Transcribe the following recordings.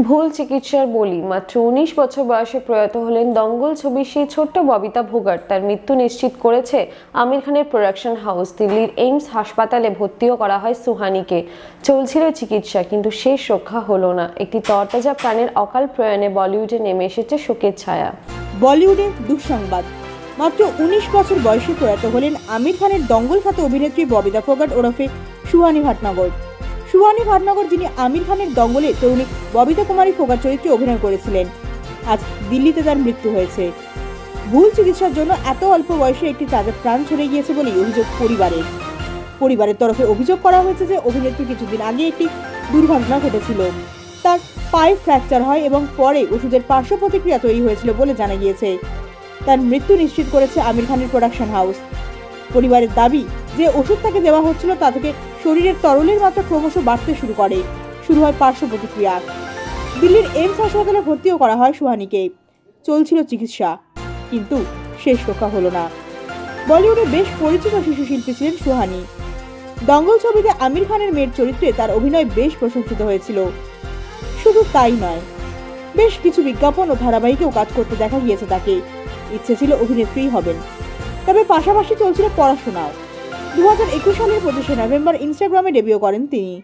ভুল চিকিৎসার বলি মাত্র ১৯ বছর বয়সে প্রয়াত হলেন দঙ্গল ছবির সেই ছোট্ট ববিতা ভোগাট। তার মৃত্যু নিশ্চিত করেছে আমির খানের প্রোডাকশন হাউস। দিল্লির এইমস হাসপাতালে ভর্তিও করা হয় সুহানিকে। চলছিল চিকিৎসা, কিন্তু শেষ রক্ষা হলো না। একটি তরতাজা প্রাণের অকাল প্রয়াণে বলিউডে নেমে এসেছে শোকের ছায়া। বলিউডে দুঃসংবাদ। মাত্র ১৯ বছর বয়সে প্রয়াত হলেন আমির খানের দঙ্গল খ্যাত অভিনেত্রী ববিতা ফোগাট ওরফে সুহানি ভাটনগর। সুহানি ভাটনগর, যিনি আমির খানের দঙ্গলে তরুণী ববিতা কুমারী ফোগাট চরিত্রে অভিনয় করেছিলেন, আজ দিল্লিতে তার মৃত্যু হয়েছে। ভুল চিকিৎসার জন্য এত অল্প বয়সে একটি তাজা প্রাণ চলে গিয়েছে বলেই অভিযোগ পরিবারের তরফে অভিযোগ করা হয়েছে যে অভিনেত্রী কিছুদিন আগে একটি দুর্ঘটনা ঘটেছিল। তার পায়ে ফ্র্যাকচার হয় এবং পরে ওষুধের পার্শ্ব প্রতিক্রিয়া তৈরি হয়েছিল বলে জানা গিয়েছে। তার মৃত্যু নিশ্চিত করেছে আমির খানের প্রোডাকশন হাউস। পরিবারের দাবি যে ওষুধ তাকে দেওয়া হচ্ছিল তা থেকে শরীরের তরলের মাত্রা ক্রমশ বাড়তে শুরু হয় পার্শ্ব প্রতিক্রিয়া। দিল্লির এইমস হাসপাতালে ভর্তিও করা হয় সুহানিকে। চলছিল চিকিৎসা, কিন্তু শেষ রক্ষা হলো না। বলিউডে বেশ পরিচিত শিশু শিল্পী ছিলেন সুহানি। দঙ্গল ছবিতে আমির খানের মেয়ের চরিত্রে তার অভিনয় বেশ প্রশংসিত হয়েছিল। শুধু তাই নয়, বেশ কিছু বিজ্ঞাপন ও ধারাবাহিকেও কাজ করতে দেখা গিয়েছে তাকে। ইচ্ছে ছিল অভিনেত্রীই হবেন, তবে পাশাপাশি চলছিল পড়াশোনাও। 2021 সালের 25শে নভেম্বর ইনস্টাগ্রামে ডেবিউ করেন তিনি।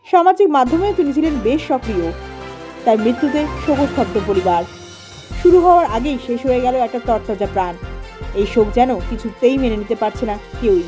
সামাজিক মাধ্যমেও তিনি ছিলেন বেশ সক্রিয়। তার মৃত্যুতে শোকস্তব্ধ পরিবার। শুরু হওয়ার আগেই শেষ হয়ে গেল একটা তরতাজা প্রাণ। এই শোক যেন কিছুতেই মেনে নিতে পারছে না কেউই।